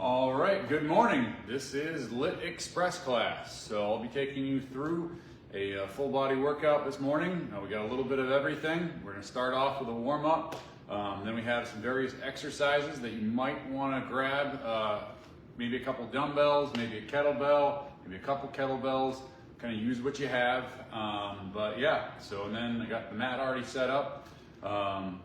All right, good morning. This is LIIT Express class. So I'll be taking you through a full body workout this morning. We got a little bit of everything. We're gonna start off with a warm up. Then we have some various exercises that you might wanna grab. Maybe a couple dumbbells, maybe a kettlebell, maybe a couple kettlebells. Kind of use what you have. But yeah, so and then I got the mat already set up.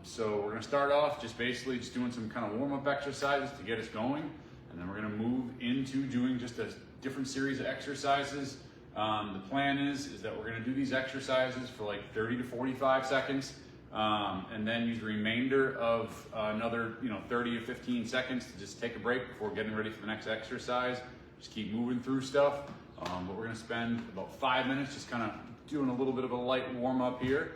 So we're gonna start off just basically just doing some kind of warm up exercises to get us going. And then we're gonna move into doing just a different series of exercises. The plan is that we're gonna do these exercises for like 30 to 45 seconds, and then use the remainder of another 30 to 15 seconds to just take a break before getting ready for the next exercise. Just keep moving through stuff. But we're gonna spend about 5 minutes just kind of doing a little bit of a light warm up here.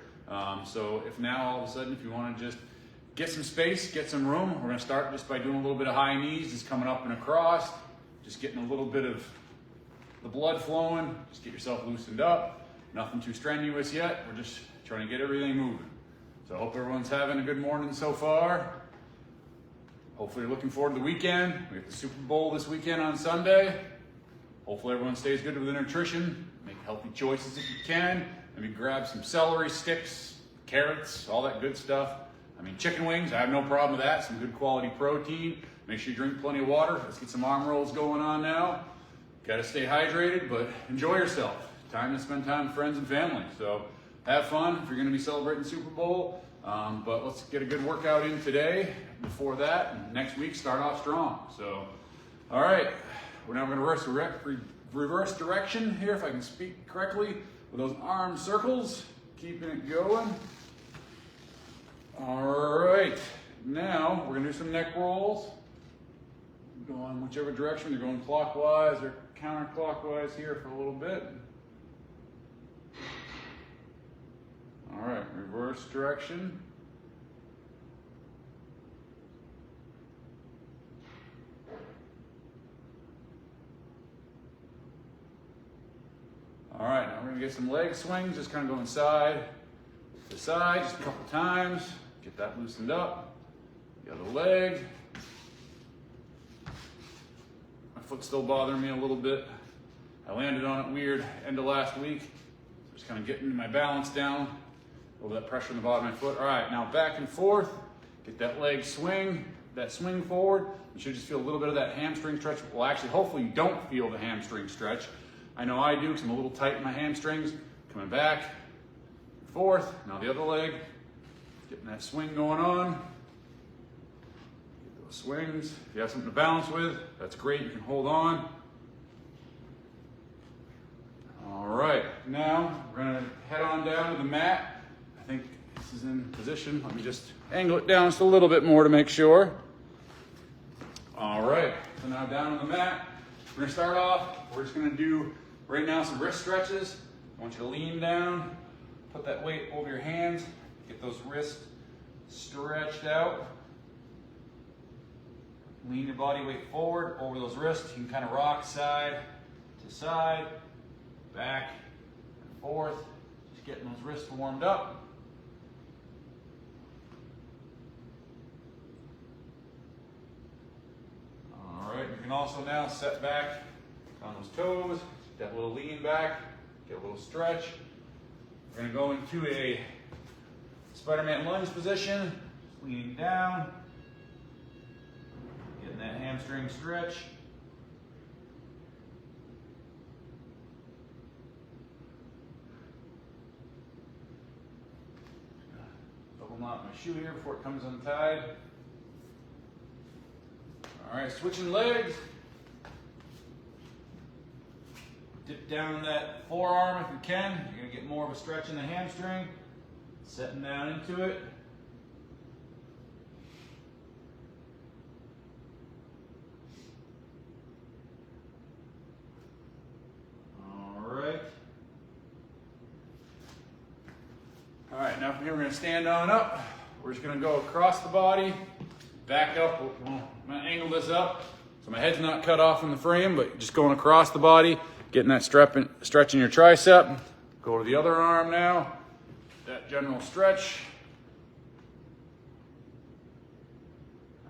So if now all of a sudden, if you wanna just get some space, get some room, we're gonna start just by doing a little bit of high knees, just coming up and across, just getting a little bit of the blood flowing, just get yourself loosened up. Nothing too strenuous yet, we're just trying to get everything moving. So I hope everyone's having a good morning so far. Hopefully you're looking forward to the weekend. We got the Super Bowl this weekend on Sunday. Hopefully everyone stays good with their nutrition, make healthy choices if you can. Maybe grab some celery sticks, carrots, all that good stuff. I mean, chicken wings, I have no problem with that. Some good quality protein. Make sure you drink plenty of water. Let's get some arm rolls going on now. Got to stay hydrated, but enjoy yourself. Time to spend time with friends and family. So have fun if you're going to be celebrating Super Bowl. But let's get a good workout in today. Before that, and next week, start off strong. So, all right. We're now going to reverse direction here, if I can speak correctly, with those arm circles. Keeping it going. All right, now we're gonna do some neck rolls. Going whichever direction, you're going clockwise or counterclockwise here for a little bit. All right, reverse direction. All right, now we're gonna get some leg swings, just kind of going side to side, just a couple times. Get that loosened up. The other leg. My foot's still bothering me a little bit. I landed on it weird end of last week. Just kind of getting my balance down. A little bit of pressure on the bottom of my foot. All right, now back and forth. Get that leg swing, that swing forward. You should just feel a little bit of that hamstring stretch. Well, actually, hopefully you don't feel the hamstring stretch. I know I do because I'm a little tight in my hamstrings. Coming back, forth. Now the other leg. Getting that swing going on. Get those swings. If you have something to balance with, that's great. You can hold on. All right, now we're gonna head on down to the mat. I think this is in position. Let me just angle it down just a little bit more to make sure. All right, so now down on the mat. We're gonna start off, we're just gonna do right now some wrist stretches. I want you to lean down, put that weight over your hands. Get those wrists stretched out. Lean your body weight forward over those wrists. You can kind of rock side to side, back and forth. Just getting those wrists warmed up. All right, you can also now set back on those toes. Get that little lean back, get a little stretch. We're gonna go into a Spider-Man lunge position, just leaning down, getting that hamstring stretch. Double knot my shoe here before it comes untied. All right, switching legs. Dip down that forearm if you can. You're gonna get more of a stretch in the hamstring. Setting down into it. All right. All right, now from here we're gonna stand on up. We're just gonna go across the body, back up. I'm gonna angle this up so my head's not cut off from the frame, but just going across the body, getting that stretch in your tricep. Go to the other arm now. That general stretch.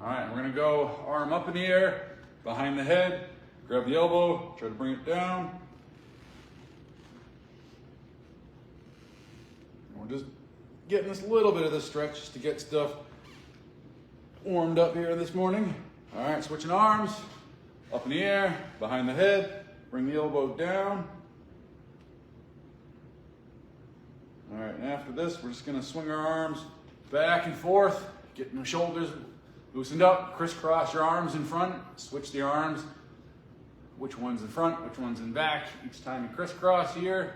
All right, we're gonna go arm up in the air, behind the head, grab the elbow, try to bring it down. We're just getting this little bit of the stretch just to get stuff warmed up here this morning. All right, switching arms, up in the air, behind the head, bring the elbow down. All right, and after this, we're just gonna swing our arms back and forth, getting the shoulders loosened up, crisscross your arms in front, switch the arms, which one's in front, which one's in back, each time you crisscross here.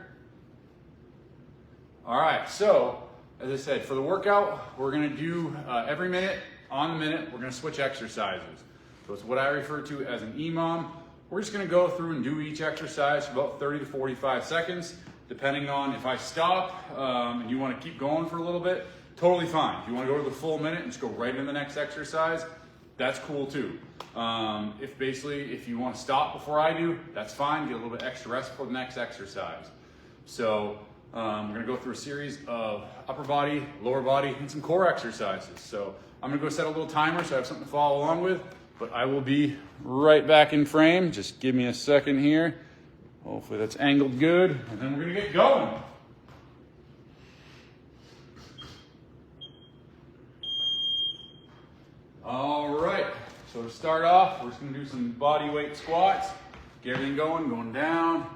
All right, so as I said, for the workout, we're gonna do every minute, on the minute, we're gonna switch exercises. So it's what I refer to as an EMOM. We're just gonna go through and do each exercise for about 30 to 45 seconds, depending on if I stop and you wanna keep going for a little bit, totally fine. If you wanna go to the full minute and just go right into the next exercise, that's cool too. If you wanna stop before I do, that's fine, get a little bit extra rest for the next exercise. So we're gonna go through a series of upper body, lower body, and some core exercises. So I'm gonna go set a little timer so I have something to follow along with, but I will be right back in frame. Just give me a second here. Hopefully that's angled good, and then we're gonna get going. All right, so to start off, we're just gonna do some body weight squats. Get everything going down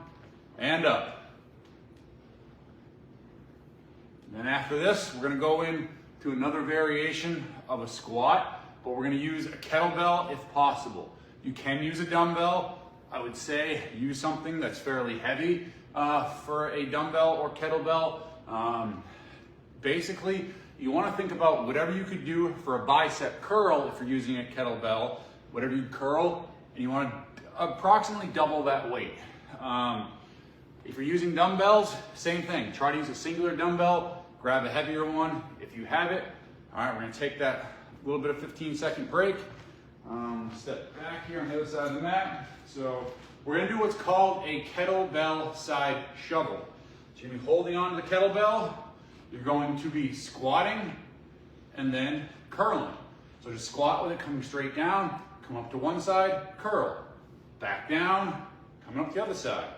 and up. And then after this, we're gonna go into another variation of a squat, but we're gonna use a kettlebell if possible. You can use a dumbbell. I would say use something that's fairly heavy for a dumbbell or kettlebell. Basically, you wanna think about whatever you could do for a bicep curl if you're using a kettlebell, whatever you curl, and you wanna approximately double that weight. If you're using dumbbells, same thing. Try to use a singular dumbbell, grab a heavier one if you have it. All right, we're gonna take that little bit of 15-second break. Step back here on the other side of the mat. So we're gonna do what's called a kettlebell side shovel. So you're gonna be holding on to the kettlebell, you're going to be squatting and then curling. So just squat with it coming straight down, come up to one side, curl, back down, coming up the other side.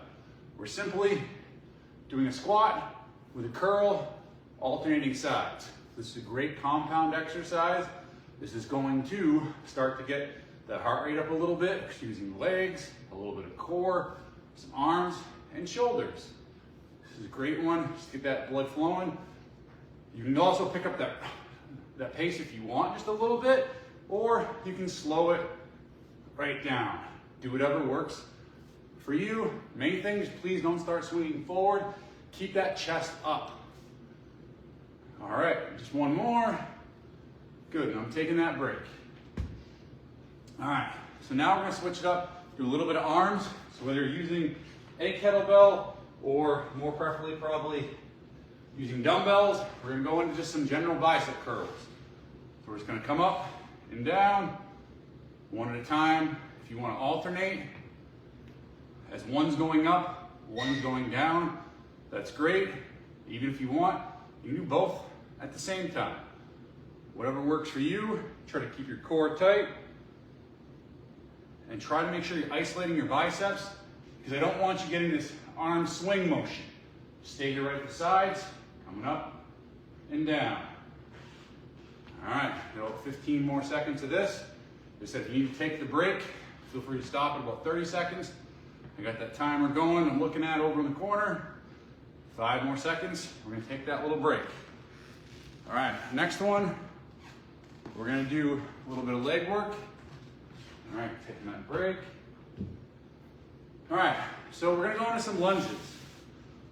We're simply doing a squat with a curl, alternating sides. This is a great compound exercise. This is going to start to get the heart rate up a little bit, using legs, a little bit of core, some arms, and shoulders. This is a great one, just get that blood flowing. You can also pick up that pace if you want just a little bit, or you can slow it right down. Do whatever works for you. Main thing is please don't start swinging forward. Keep that chest up. All right, just one more. Good, and I'm taking that break. All right, so now we're gonna switch it up, do a little bit of arms. So whether you're using a kettlebell or more preferably probably using dumbbells, we're gonna go into just some general bicep curls. So we're just gonna come up and down, one at a time. If you wanna alternate, as one's going up, one's going down, that's great. Even if you want, you can do both at the same time. Whatever works for you, try to keep your core tight and try to make sure you're isolating your biceps because I don't want you getting this arm swing motion. Stay here right at the sides, coming up and down. All right, 15 more seconds of this. They said if you need to take the break, feel free to stop at about 30 seconds. I got that timer going, I'm looking at over in the corner. 5 more seconds, we're gonna take that little break. All right, next one, we're gonna do a little bit of leg work. All right, taking that break. All right, so we're gonna go into some lunges.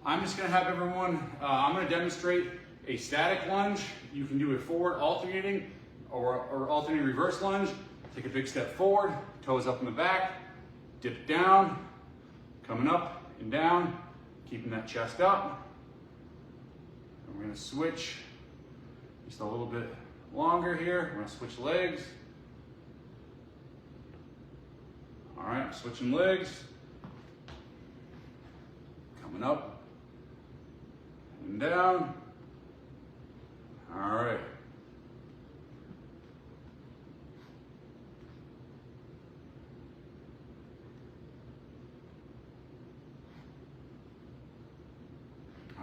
I'm just gonna have everyone, I'm gonna demonstrate a static lunge. You can do a forward alternating or alternating reverse lunge. Take a big step forward, toes up in the back, dip down, coming up and down, keeping that chest up. And we're gonna switch just a little bit longer here. We're gonna switch legs. All right, switching legs. Coming up and down. All right.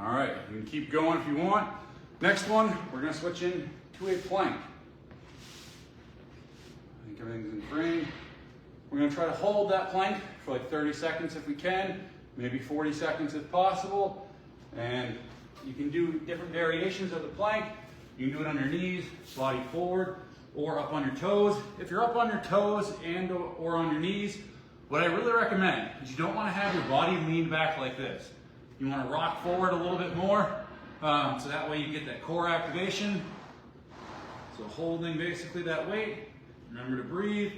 All right, you can keep going if you want. Next one, we're gonna switch in to a plank. I think everything's in frame. We're gonna try to hold that plank for like 30 seconds if we can, maybe 40 seconds if possible. And you can do different variations of the plank. You can do it on your knees, body forward, or up on your toes. If you're up on your toes and or on your knees, what I really recommend is you don't want to have your body leaned back like this. You want to rock forward a little bit more, so that way you get that core activation. So holding basically that weight. Remember to breathe.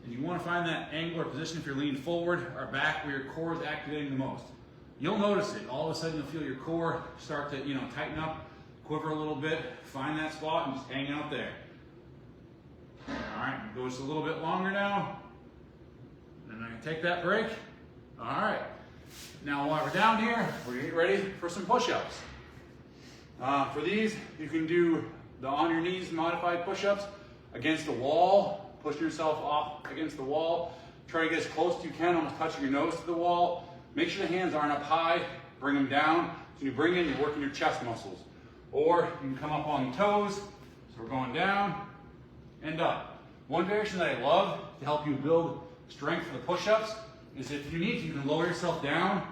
And you want to find that angular position if you're leaning forward or back where your core is activating the most. You'll notice it. All of a sudden you'll feel your core start to, tighten up, quiver a little bit, find that spot and just hang out there. All right, go just a little bit longer now. And I'm gonna take that break. All right. Now while we're down here, we're gonna get ready for some push-ups. For these, you can do the on your knees modified push-ups against the wall, pushing yourself off against the wall. Try to get as close as you can, almost touching your nose to the wall. Make sure the hands aren't up high, bring them down. So you bring in, you're working your chest muscles. Or you can come up on the toes. So we're going down and up. One variation that I love to help you build strength for the push-ups is if you need to, you can lower yourself down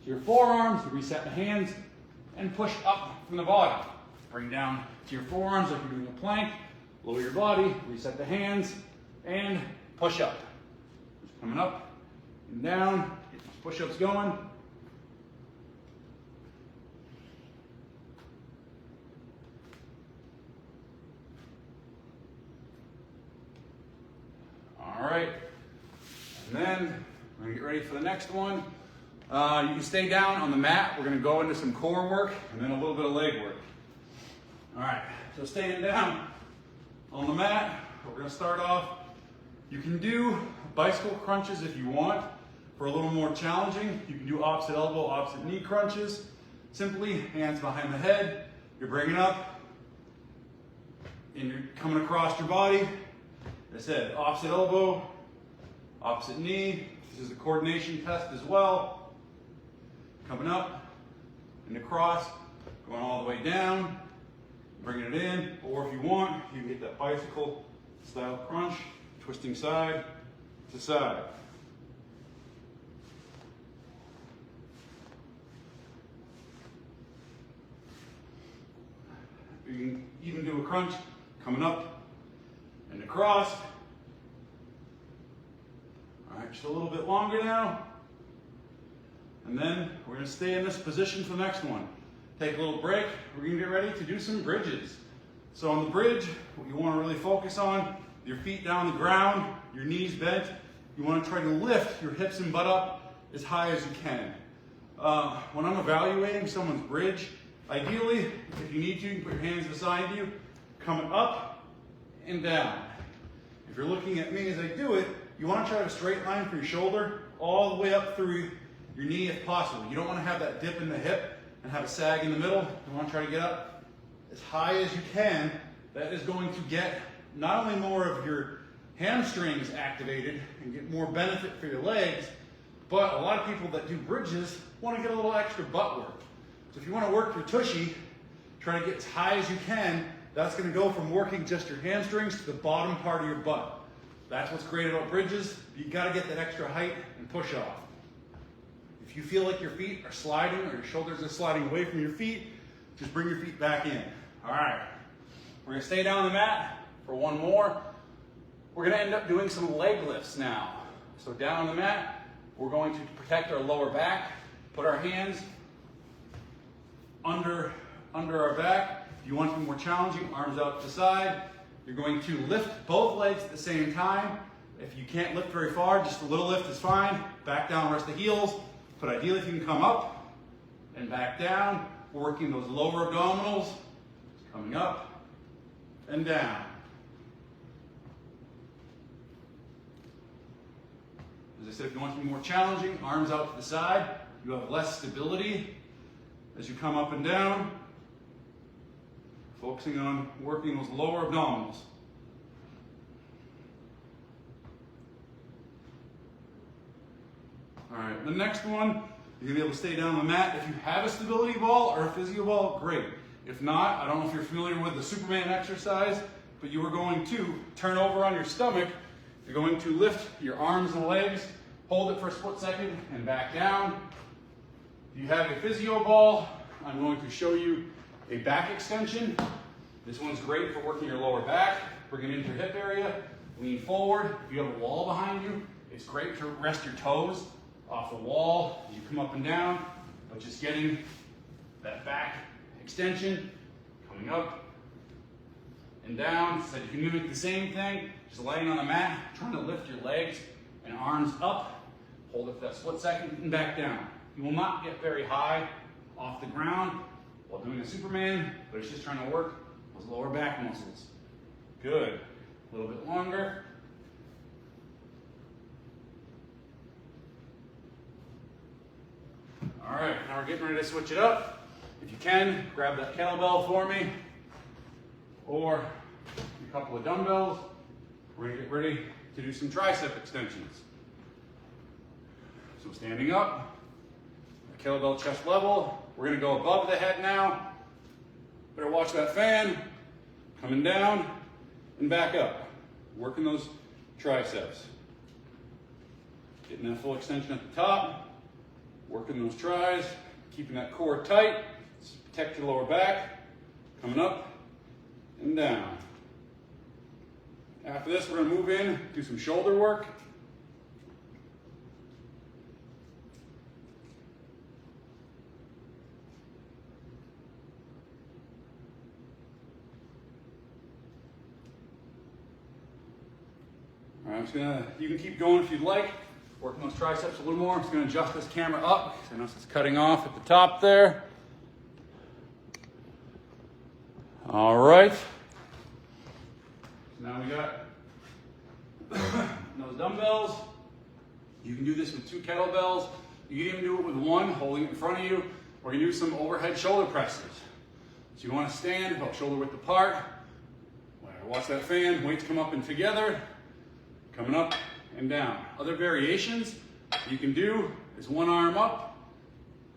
to your forearms, reset the hands, and push up from the bottom. Bring down to your forearms like you're doing a plank, lower your body, reset the hands, and push up. Just coming up and down, get those push-ups going. All right, and then we're gonna get ready for the next one. You can stay down on the mat. We're gonna go into some core work and then a little bit of leg work. All right, so staying down on the mat, we're gonna start off. You can do bicycle crunches if you want. For a little more challenging, you can do opposite elbow, opposite knee crunches. Simply hands behind the head. You're bringing up and you're coming across your body. As I said, opposite elbow, opposite knee. This is a coordination test as well. Coming up and across, going all the way down, bringing it in, or if you want, you can get that bicycle style crunch, twisting side to side. You can even do a crunch coming up and across. All right, just a little bit longer now. And then we're gonna stay in this position for the next one. Take a little break. We're gonna get ready to do some bridges. So on the bridge, what you wanna really focus on, your feet down the ground, your knees bent. You wanna try to lift your hips and butt up as high as you can. When I'm evaluating someone's bridge, ideally, if you need to, you can put your hands beside you, coming up and down. If you're looking at me as I do it, you want to try to straight line for your shoulder all the way up through your knee if possible. You don't want to have that dip in the hip and have a sag in the middle. You want to try to get up as high as you can. That is going to get not only more of your hamstrings activated and get more benefit for your legs, but a lot of people that do bridges want to get a little extra butt work. So if you want to work your tushy, try to get as high as you can. That's going to go from working just your hamstrings to the bottom part of your butt. That's what's great about bridges. You got to get that extra height and push off. If you feel like your feet are sliding or your shoulders are sliding away from your feet, just bring your feet back in. All right. We're going to stay down on the mat for one more. We're going to end up doing some leg lifts now. So down on the mat, we're going to protect our lower back, put our hands under our back. If you want to be more challenging, arms out to the side. You're going to lift both legs at the same time. If you can't lift very far, just a little lift is fine. Back down, rest the heels. But ideally, if you can come up and back down, working those lower abdominals, coming up and down. As I said, if you want to be more challenging, arms out to the side. You have less stability as you come up and down. Focusing on working those lower abdominals. All right, the next one, you're gonna be able to stay down on the mat. If you have a stability ball or a physio ball, great. If not, I don't know if you're familiar with the Superman exercise, but you are going to turn over on your stomach. You're going to lift your arms and legs, hold it for a split second, and back down. If you have a physio ball, I'm going to show you a back extension. This one's great for working your lower back. Bring it into your hip area, lean forward. If you have a wall behind you, it's great to rest your toes off the wall as you come up and down, but just getting that back extension, coming up and down. So you can mimic the same thing, just laying on the mat, trying to lift your legs and arms up, hold it for that split second, and back down. You will not get very high off the ground while doing a Superman, but it's just trying to work those lower back muscles. Good. A little bit longer. All right, now we're getting ready to switch it up. If you can, grab that kettlebell for me, or a couple of dumbbells. We're gonna get ready to do some tricep extensions. So standing up, kettlebell chest level. We're gonna go above the head now. Better watch that fan. Coming down and back up. Working those triceps. Getting that full extension at the top. Working those tris. Keeping that core tight. Protect your lower back. Coming up and down. After this, we're going to move in, do some shoulder work. All right, you can keep going if you'd like. Working those triceps a little more. I'm just going to adjust this camera up because I notice it's cutting off at the top there. All right. So now we got those dumbbells. You can do this with 2 kettlebells. You can even do it with 1, holding it in front of you, or you can do some overhead shoulder presses. So you want to stand about shoulder width apart. Watch that fan. Weights come up and together. Coming up and down. Other variations you can do is 1 arm up,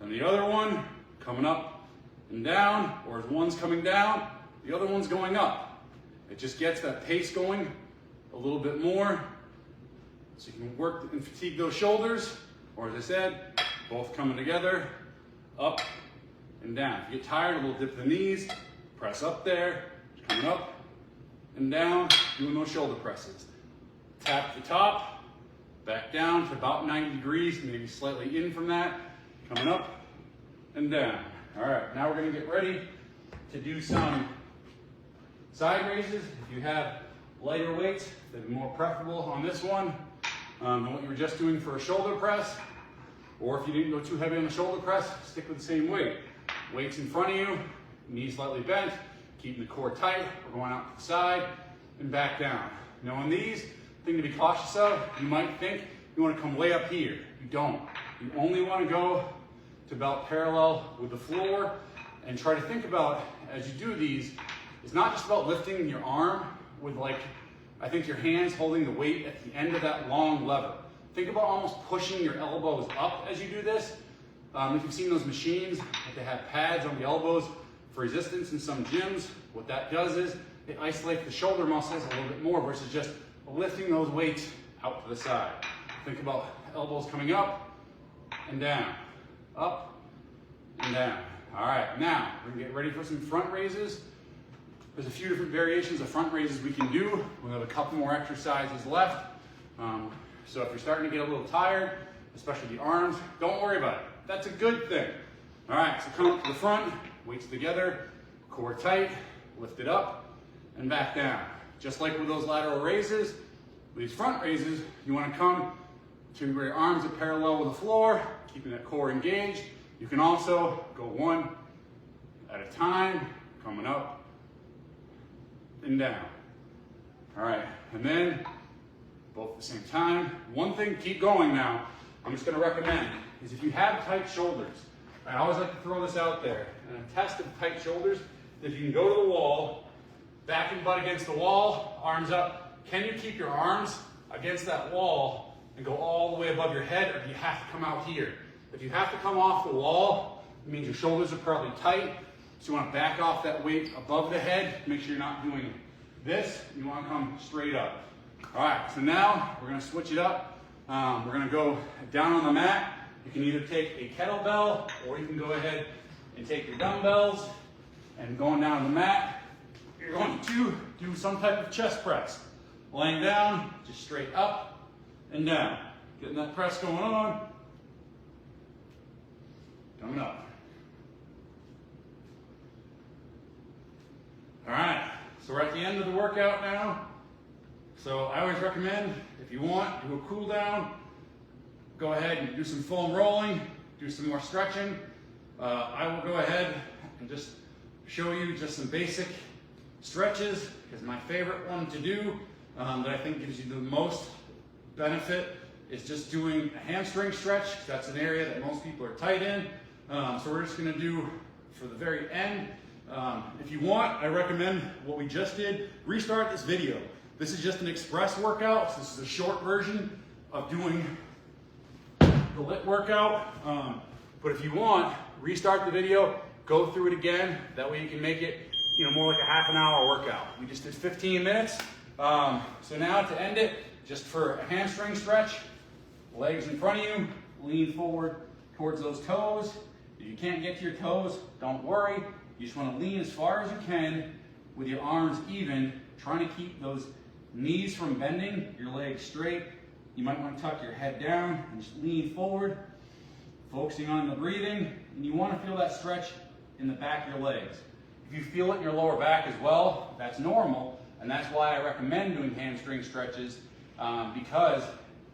and the other one coming up and down, or as one's coming down, the other one's going up. It just gets that pace going a little bit more, so you can work and fatigue those shoulders, or as I said, both coming together, up and down. If you get tired, a little dip of the knees, press up there, coming up and down, doing those shoulder presses. Tap the top, back down to about 90 degrees, maybe slightly in from that, coming up and down. All right, now we're gonna get ready to do some side raises. If you have lighter weights, they'd be more preferable on this one than what you were just doing for a shoulder press. Or if you didn't go too heavy on the shoulder press, stick with the same weight. Weights in front of you, knees slightly bent, keeping the core tight. We're going out to the side and back down. Now on these, thing to be cautious of, you might think you want to come way up here. You don't. You only want to go to about parallel with the floor, and try to think about, as you do these, it's not just about lifting your arm with, like, I think your hands holding the weight at the end of that long lever. Think about almost pushing your elbows up as you do this. If you've seen those machines, if they have pads on the elbows for resistance in some gyms, what that does is it isolates the shoulder muscles a little bit more versus just lifting those weights out to the side. Think about elbows coming up and down, up and down. All right, now we're gonna get ready for some front raises. There's a few different variations of front raises we can do. We'll have a couple more exercises left. So if you're starting to get a little tired, especially the arms, don't worry about it. That's a good thing. All right, so come up to the front, weights together, core tight, lift it up and back down. Just like with those lateral raises, with these front raises, you want to come to where your arms are parallel with the floor, keeping that core engaged. You can also go 1 at a time, coming up and down. All right, and then both at the same time. One thing, keep going now, I'm just going to recommend is if you have tight shoulders, I always like to throw this out there, and a test of tight shoulders, if you can go to the wall, back and butt against the wall, arms up. Can you keep your arms against that wall and go all the way above your head, or do you have to come out here? If you have to come off the wall, it means your shoulders are probably tight. So you want to back off that weight above the head. Make sure you're not doing this. You want to come straight up. All right, so now we're going to switch it up. We're going to go down on the mat. You can either take a kettlebell, or you can go ahead and take your dumbbells. And going down on the mat, you're going to do some type of chest press. Laying down, just straight up and down. Getting that press going on. Coming up. All right, so we're at the end of the workout now. So I always recommend, if you want, do a cool down. Go ahead and do some foam rolling, do some more stretching. I will go ahead and just show you just some basic stretches, because my favorite one to do that I think gives you the most benefit is just doing a hamstring stretch. That's an area that most people are tight in. So we're just going to do for the very end. If you want, I recommend what we just did. Restart this video. This is just an express workout. So this is a short version of doing the LIIT workout. But if you want, restart the video, go through it again. That way you can make it, more like a half an hour workout. We just did 15 minutes. So now to end it, just for a hamstring stretch, legs in front of you, lean forward towards those toes. If you can't get to your toes, don't worry. You just want to lean as far as you can with your arms even, trying to keep those knees from bending, your legs straight. You might want to tuck your head down and just lean forward, focusing on the breathing. And you want to feel that stretch in the back of your legs. If you feel it in your lower back as well, that's normal. And that's why I recommend doing hamstring stretches, because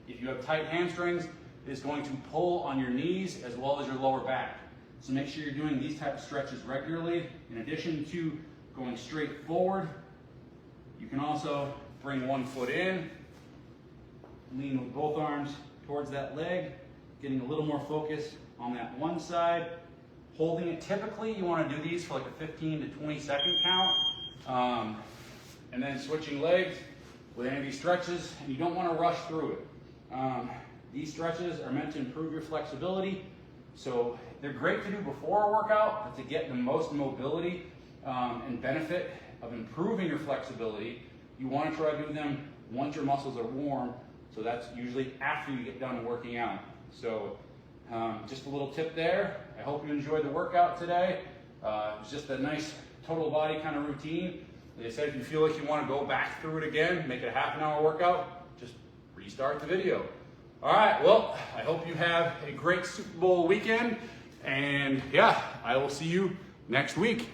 if you have tight hamstrings, it's going to pull on your knees as well as your lower back. So make sure you're doing these type of stretches regularly. In addition to going straight forward, you can also bring one foot in, lean with both arms towards that leg, getting a little more focus on that one side, holding it. Typically, you want to do these for like a 15 to 20 second count, and then switching legs with any of these stretches, and you don't want to rush through it. These stretches are meant to improve your flexibility, so they're great to do before a workout, but to get the most mobility and benefit of improving your flexibility, you want to try to do them once your muscles are warm. So that's usually after you get done working out. So just a little tip there. I hope you enjoyed the workout today. It was just a nice total body kind of routine. Like I said, if you feel like you want to go back through it again, make it a half an hour workout, just restart the video. All right, well, I hope you have a great Super Bowl weekend. And yeah, I will see you next week.